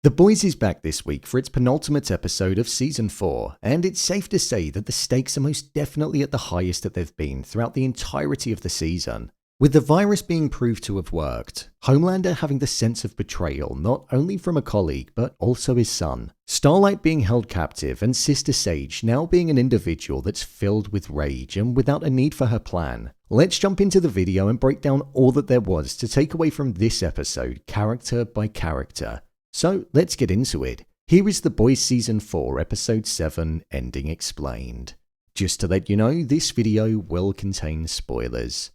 The Boys is back this week for its penultimate episode of Season 4, and it's safe to say that the stakes are most definitely at the highest that they've been throughout the entirety of the season. With the virus being proved to have worked, Homelander having the sense of betrayal not only from a colleague but also his son, Starlight being held captive, and Sister Sage now being an individual that's filled with rage and without a need for her plan. Let's jump into the video and break down all that there was to take away from this episode, character by character. So let's get into it. Here is The Boys Season 4, Episode 7, Ending Explained. Just to let you know, this video will contain spoilers.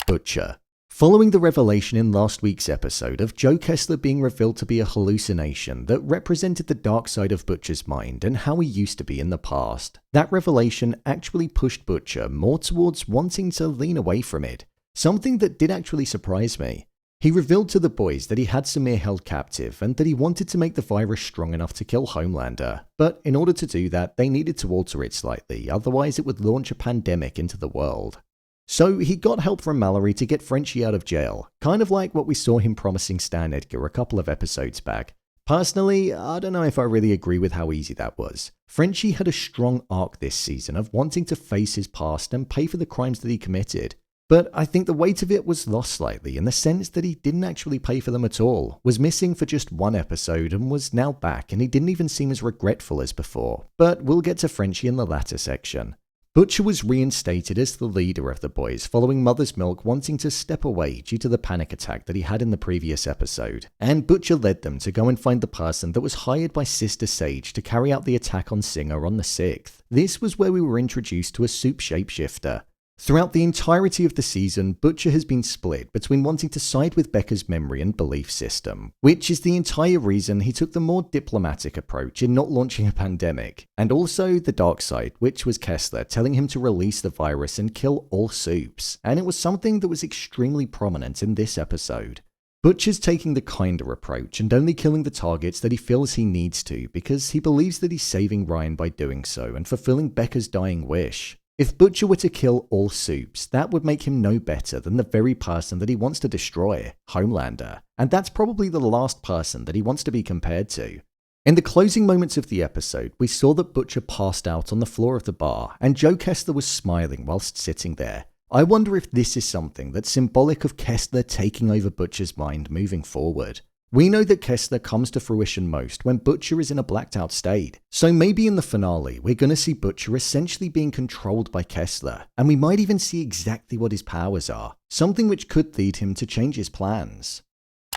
Butcher. Following the revelation in last week's episode of Joe Kessler being revealed to be a hallucination that represented the dark side of Butcher's mind and how he used to be in the past, that revelation actually pushed Butcher more towards wanting to lean away from it, something that did actually surprise me. He revealed to the boys that he had Samir held captive and that he wanted to make the virus strong enough to kill Homelander, but in order to do that, they needed to alter it slightly, otherwise it would launch a pandemic into the world. So he got help from Mallory to get Frenchie out of jail, kind of like what we saw him promising Stan Edgar a couple of episodes back. Personally, I don't know if I really agree with how easy that was. Frenchie had a strong arc this season of wanting to face his past and pay for the crimes that he committed. But I think the weight of it was lost slightly in the sense that he didn't actually pay for them at all, was missing for just one episode and was now back, and he didn't even seem as regretful as before. But we'll get to Frenchie in the latter section. Butcher was reinstated as the leader of the boys following Mother's Milk wanting to step away due to the panic attack that he had in the previous episode, and Butcher led them to go and find the person that was hired by Sister Sage to carry out the attack on Singer on the 6th. This was where we were introduced to a soup shapeshifter. Throughout the entirety of the season, Butcher has been split between wanting to side with Becca's memory and belief system, which is the entire reason he took the more diplomatic approach in not launching a pandemic, and also the dark side, which was Kessler telling him to release the virus and kill all soups, and it was something that was extremely prominent in this episode. Butcher's taking the kinder approach and only killing the targets that he feels he needs to because he believes that he's saving Ryan by doing so and fulfilling Becca's dying wish. If Butcher were to kill all soups, that would make him no better than the very person that he wants to destroy, Homelander, and that's probably the last person that he wants to be compared to. In the closing moments of the episode, we saw that Butcher passed out on the floor of the bar, and Joe Kessler was smiling whilst sitting there. I wonder if this is something that's symbolic of Kessler taking over Butcher's mind moving forward. We know that Kessler comes to fruition most when Butcher is in a blacked out state, so maybe in the finale we're going to see Butcher essentially being controlled by Kessler, and we might even see exactly what his powers are, something which could lead him to change his plans.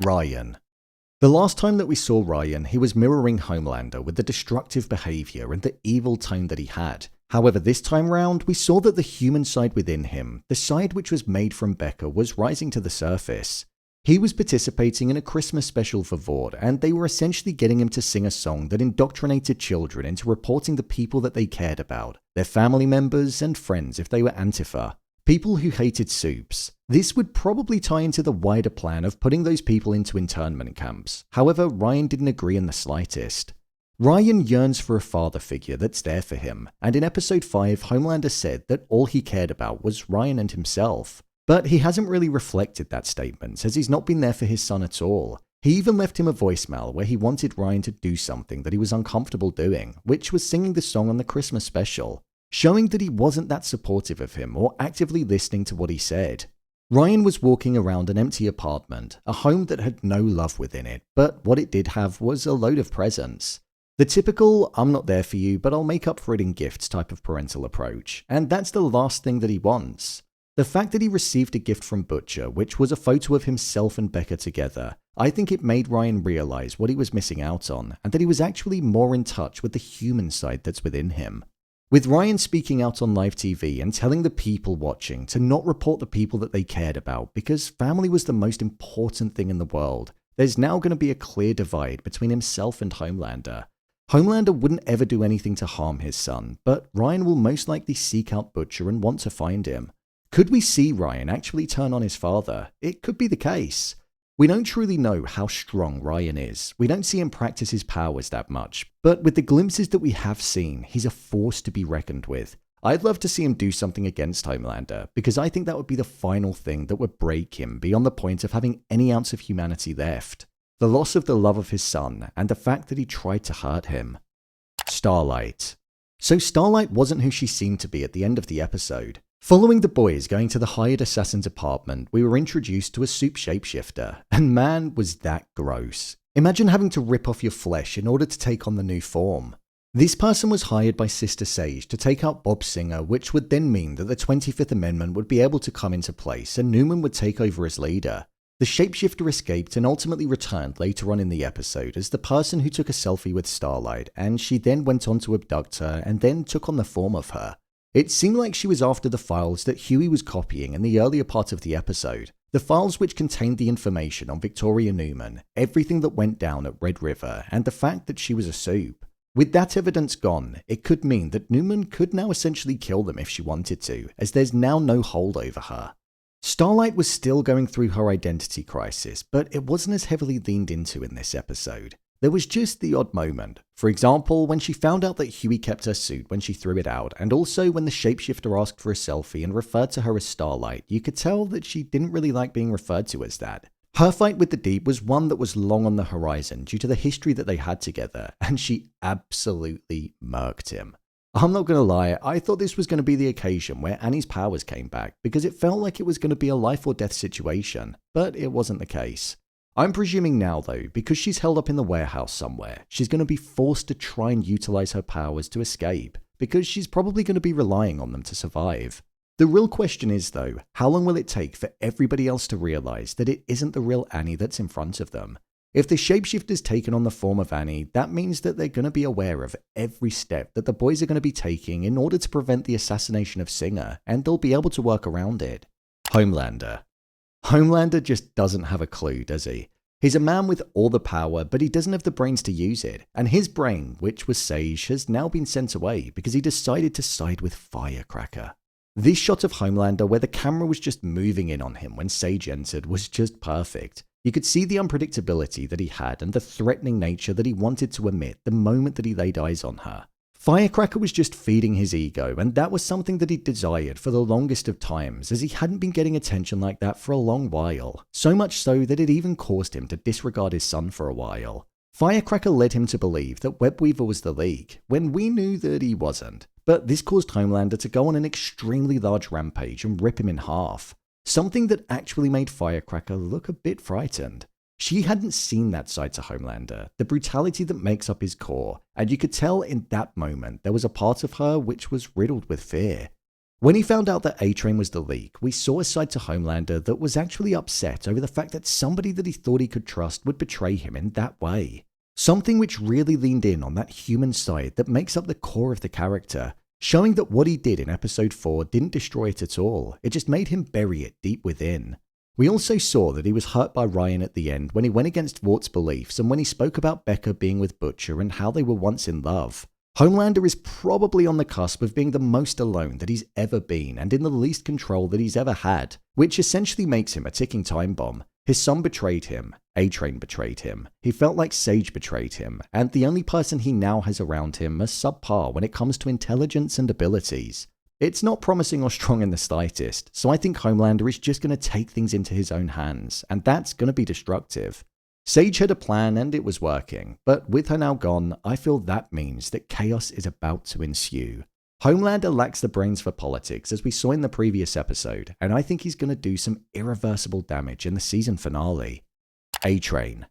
Ryan. The last time that we saw Ryan, he was mirroring Homelander with the destructive behaviour and the evil tone that he had. However, this time round, we saw that the human side within him, the side which was made from Becca, was rising to the surface. He was participating in a Christmas special for Vought, and they were essentially getting him to sing a song that indoctrinated children into reporting the people that they cared about, their family members and friends if they were Antifa, people who hated soups. This would probably tie into the wider plan of putting those people into internment camps. However, Ryan didn't agree in the slightest. Ryan yearns for a father figure that's there for him, and in episode 5, Homelander said that all he cared about was Ryan and himself. But he hasn't really reflected that statement, as he's not been there for his son at all. He even left him a voicemail where he wanted Ryan to do something that he was uncomfortable doing, which was singing the song on the Christmas special, showing that he wasn't that supportive of him or actively listening to what he said. Ryan was walking around an empty apartment, a home that had no love within it, but what it did have was a load of presents. The typical, I'm not there for you, but I'll make up for it in gifts type of parental approach, and that's the last thing that he wants. The fact that he received a gift from Butcher, which was a photo of himself and Becca together, I think it made Ryan realize what he was missing out on, and that he was actually more in touch with the human side that's within him. With Ryan speaking out on live TV and telling the people watching to not report the people that they cared about because family was the most important thing in the world, there's now going to be a clear divide between himself and Homelander. Homelander wouldn't ever do anything to harm his son, but Ryan will most likely seek out Butcher and want to find him. Could we see Ryan actually turn on his father? It could be the case. We don't truly know how strong Ryan is. We don't see him practice his powers that much, but with the glimpses that we have seen, he's a force to be reckoned with. I'd love to see him do something against Homelander, because I think that would be the final thing that would break him beyond the point of having any ounce of humanity left. the loss of the love of his son, and the fact that he tried to hurt him. Starlight. So Starlight wasn't who she seemed to be at the end of the episode. Following the boys going to the hired assassin's apartment, we were introduced to a soup shapeshifter, and man, was that gross. Imagine having to rip off your flesh in order to take on the new form. This person was hired by Sister Sage to take out Bob Singer, which would then mean that the 25th Amendment would be able to come into place and Newman would take over as leader. The shapeshifter escaped and ultimately returned later on in the episode as the person who took a selfie with Starlight, and she then went on to abduct her and then took on the form of her. It seemed like she was after the files that Huey was copying in the earlier part of the episode, the files which contained the information on Victoria Newman, everything that went down at Red River, and the fact that she was a soup. With that evidence gone, it could mean that Newman could now essentially kill them if she wanted to, as there's now no hold over her. Starlight was still going through her identity crisis, but it wasn't as heavily leaned into in this episode. There was just the odd moment. For example, when she found out that Huey kept her suit when she threw it out, and also when the shapeshifter asked for a selfie and referred to her as Starlight, you could tell that she didn't really like being referred to as that. Her fight with the Deep was one that was long on the horizon due to the history that they had together, and she absolutely murked him. I'm not going to lie, I thought this was going to be the occasion where Annie's powers came back because it felt like it was going to be a life or death situation, but it wasn't the case. I'm presuming now though, because she's held up in the warehouse somewhere, she's going to be forced to try and utilize her powers to escape, because she's probably going to be relying on them to survive. The real question is though, how long will it take for everybody else to realize that it isn't the real Annie that's in front of them? If the shapeshifter's taken on the form of Annie, that means that they're going to be aware of every step that the boys are going to be taking in order to prevent the assassination of Singer, and they'll be able to work around it. Homelander. Homelander just doesn't have a clue, does he? He's a man with all the power, but he doesn't have the brains to use it, and his brain, which was Sage, has now been sent away because he decided to side with Firecracker. This shot of Homelander where the camera was just moving in on him when Sage entered was just perfect. You could see the unpredictability that he had and the threatening nature that he wanted to emit the moment that he laid eyes on her. Firecracker was just feeding his ego, and that was something that he desired for the longest of times, as he hadn't been getting attention like that for a long while, so much so that it even caused him to disregard his son for a while. Firecracker led him to believe that Webweaver was the League, when we knew that he wasn't, but this caused Homelander to go on an extremely large rampage and rip him in half, something that actually made Firecracker look a bit frightened. She hadn't seen that side to Homelander, the brutality that makes up his core, and you could tell in that moment there was a part of her which was riddled with fear. When he found out that A-Train was the League, we saw a side to Homelander that was actually upset over the fact that somebody that he thought he could trust would betray him in that way. Something which really leaned in on that human side that makes up the core of the character, showing that what he did in episode 4 didn't destroy it at all, it just made him bury it deep within. We also saw that he was hurt by Ryan at the end when he went against Wart's beliefs and when he spoke about Becca being with Butcher and how they were once in love. Homelander is probably on the cusp of being the most alone that he's ever been and in the least control that he's ever had, which essentially makes him a ticking time bomb. His son betrayed him, A-Train betrayed him, he felt like Sage betrayed him, and the only person he now has around him is subpar when it comes to intelligence and abilities. It's not promising or strong in the slightest, so I think Homelander is just going to take things into his own hands, and that's going to be destructive. Sage had a plan and it was working, but with her now gone, I feel that means that chaos is about to ensue. Homelander lacks the brains for politics, as we saw in the previous episode, and I think he's going to do some irreversible damage in the season finale. A-Train.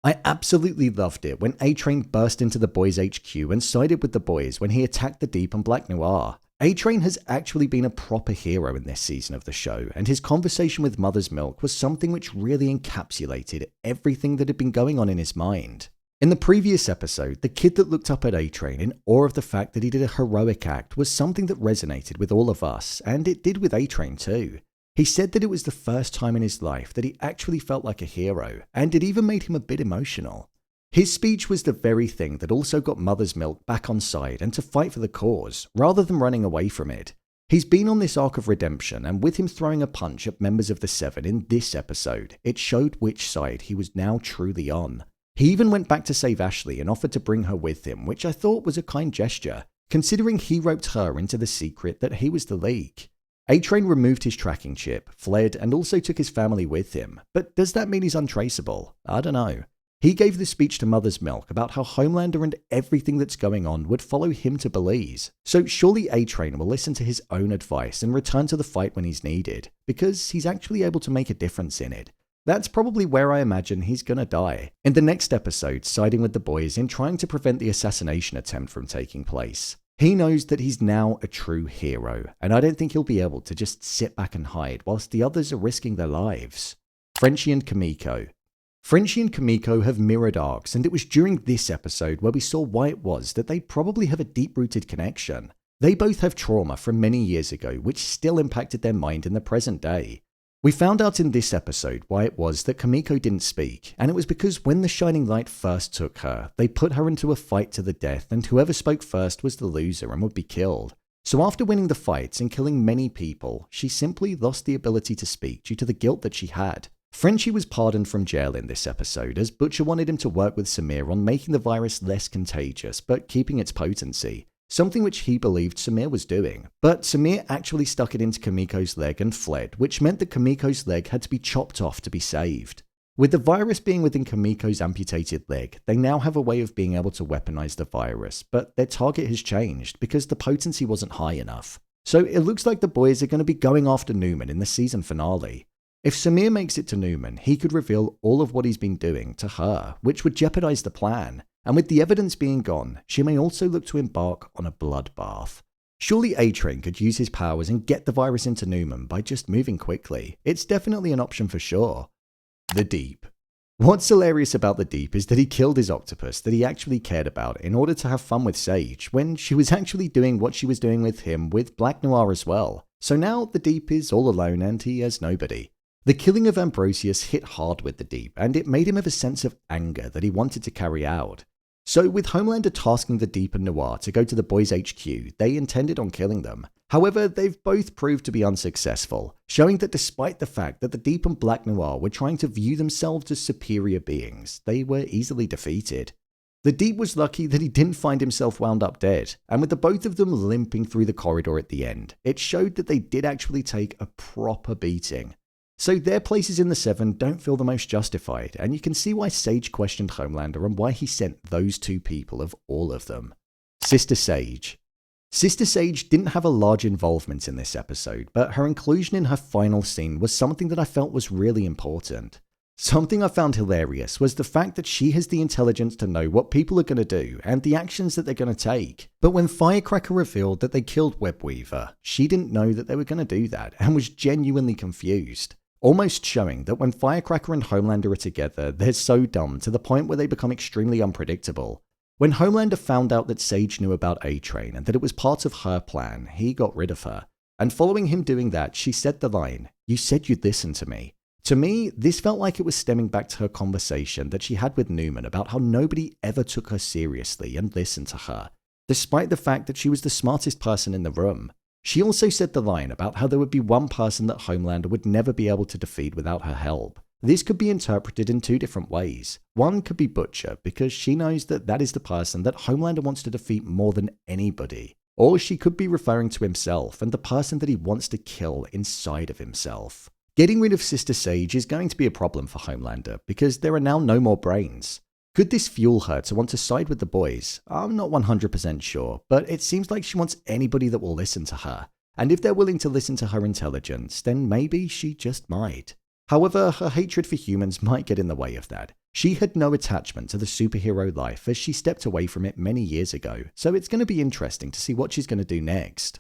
I absolutely loved it when A-Train burst into the boys' HQ and sided with the boys when he attacked the Deep and Black Noir. A-Train has actually been a proper hero in this season of the show, and his conversation with Mother's Milk was something which really encapsulated everything that had been going on in his mind. In the previous episode, the kid that looked up at A-Train in awe of the fact that he did a heroic act was something that resonated with all of us, and it did with A-Train too. He said that it was the first time in his life that he actually felt like a hero, and it even made him a bit emotional. His speech was the very thing that also got Mother's Milk back on side and to fight for the cause, rather than running away from it. He's been on this arc of redemption, and with him throwing a punch at members of the Seven in this episode, it showed which side he was now truly on. He even went back to save Ashley and offered to bring her with him, which I thought was a kind gesture, considering he roped her into the secret that he was the League. A-Train removed his tracking chip, fled, and also took his family with him, but does that mean he's untraceable? I don't know. He gave the speech to Mother's Milk about how Homelander and everything that's going on would follow him to Belize. So surely A-Train will listen to his own advice and return to the fight when he's needed, because he's actually able to make a difference in it. That's probably where I imagine he's gonna die. In the next episode, siding with the boys in trying to prevent the assassination attempt from taking place. He knows that he's now a true hero, and I don't think he'll be able to just sit back and hide whilst the others are risking their lives. Frenchie and Kimiko. Frenchie and Kimiko have mirrored arcs, and it was during this episode where we saw why it was that they probably have a deep-rooted connection. They both have trauma from many years ago which still impacted their mind in the present day. We found out in this episode why it was that Kimiko didn't speak, and it was because when the Shining Light first took her, they put her into a fight to the death, and whoever spoke first was the loser and would be killed. So after winning the fights and killing many people, she simply lost the ability to speak due to the guilt that she had. Frenchie was pardoned from jail in this episode as Butcher wanted him to work with Samir on making the virus less contagious but keeping its potency, something which he believed Samir was doing. But Samir actually stuck it into Kimiko's leg and fled, which meant that Kimiko's leg had to be chopped off to be saved. With the virus being within Kimiko's amputated leg, they now have a way of being able to weaponize the virus, but their target has changed because the potency wasn't high enough. So it looks like the boys are going to be going after Newman in the season finale. If Samir makes it to Newman, he could reveal all of what he's been doing to her, which would jeopardize the plan. And with the evidence being gone, she may also look to embark on a bloodbath. Surely A-Train could use his powers and get the virus into Newman by just moving quickly. It's definitely an option for sure. The Deep. What's hilarious about the Deep is that he killed his octopus that he actually cared about in order to have fun with Sage, when she was actually doing what she was doing with him with Black Noir as well. So now the Deep is all alone and he has nobody. The killing of Ambrosius hit hard with the Deep, and it made him have a sense of anger that he wanted to carry out. So with Homelander tasking the Deep and Noir to go to the boys' HQ, they intended on killing them. However, they've both proved to be unsuccessful, showing that despite the fact that the Deep and Black Noir were trying to view themselves as superior beings, they were easily defeated. The Deep was lucky that he didn't find himself wound up dead, and with the both of them limping through the corridor at the end, it showed that they did actually take a proper beating. So their places in the Seven don't feel the most justified, and you can see why Sage questioned Homelander and why he sent those two people of all of them. Sister Sage. Sister Sage didn't have a large involvement in this episode, but her inclusion in her final scene was something that I felt was really important. Something I found hilarious was the fact that she has the intelligence to know what people are going to do and the actions that they're going to take. But when Firecracker revealed that they killed Webweaver, she didn't know that they were going to do that and was genuinely confused. Almost showing that when Firecracker and Homelander are together, they're so dumb to the point where they become extremely unpredictable. When Homelander found out that Sage knew about A-Train and that it was part of her plan, he got rid of her. And following him doing that, she said the line, "You said you'd listen to me." To me, this felt like it was stemming back to her conversation that she had with Newman about how nobody ever took her seriously and listened to her, despite the fact that she was the smartest person in the room. She also said the line about how there would be one person that Homelander would never be able to defeat without her help. This could be interpreted in two different ways. One could be Butcher, because she knows that that is the person that Homelander wants to defeat more than anybody. Or she could be referring to himself and the person that he wants to kill inside of himself. Getting rid of Sister Sage is going to be a problem for Homelander, because there are now no more brains. Could this fuel her to want to side with the boys? I'm not 100% sure, but it seems like she wants anybody that will listen to her. And if they're willing to listen to her intelligence, then maybe she just might. However, her hatred for humans might get in the way of that. She had no attachment to the superhero life as she stepped away from it many years ago, so it's going to be interesting to see what she's going to do next.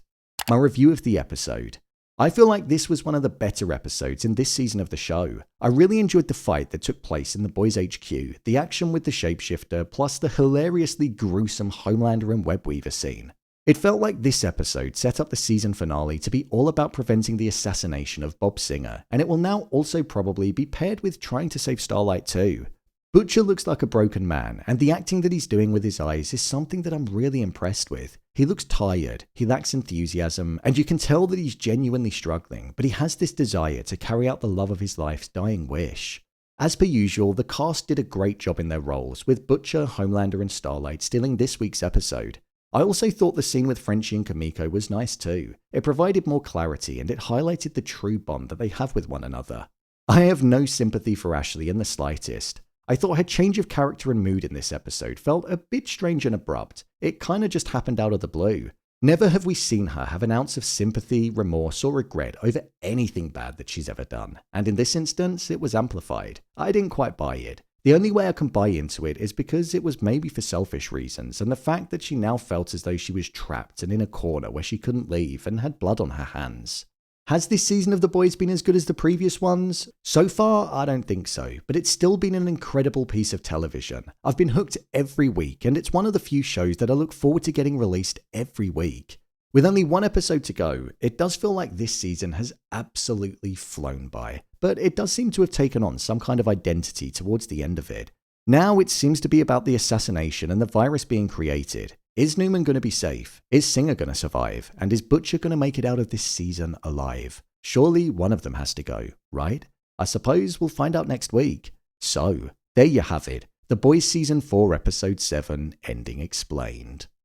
My review of the episode. I feel like this was one of the better episodes in this season of the show. I really enjoyed the fight that took place in the boys' HQ, the action with the shapeshifter, plus the hilariously gruesome Homelander and Webweaver scene. It felt like this episode set up the season finale to be all about preventing the assassination of Bob Singer, and it will now also probably be paired with trying to save Starlight too. Butcher looks like a broken man, and the acting that he's doing with his eyes is something that I'm really impressed with. He looks tired, he lacks enthusiasm, and you can tell that he's genuinely struggling, but he has this desire to carry out the love of his life's dying wish. As per usual, the cast did a great job in their roles, with Butcher, Homelander, and Starlight stealing this week's episode. I also thought the scene with Frenchie and Kimiko was nice too. It provided more clarity, and it highlighted the true bond that they have with one another. I have no sympathy for Ashley in the slightest. I thought her change of character and mood in this episode felt a bit strange and abrupt. It kinda just happened out of the blue. Never have we seen her have an ounce of sympathy, remorse, or regret over anything bad that she's ever done, and in this instance, it was amplified. I didn't quite buy it. The only way I can buy into it is because it was maybe for selfish reasons, and the fact that she now felt as though she was trapped and in a corner where she couldn't leave and had blood on her hands. Has this season of The Boys been as good as the previous ones? So far, I don't think so, but it's still been an incredible piece of television. I've been hooked every week, and it's one of the few shows that I look forward to getting released every week. With only one episode to go, it does feel like this season has absolutely flown by, but it does seem to have taken on some kind of identity towards the end of it. Now it seems to be about the assassination and the virus being created. Is Newman going to be safe? Is Singer going to survive? And is Butcher going to make it out of this season alive? Surely one of them has to go, right? I suppose we'll find out next week. So, there you have it. The Boys Season 4 Episode 7 Ending Explained.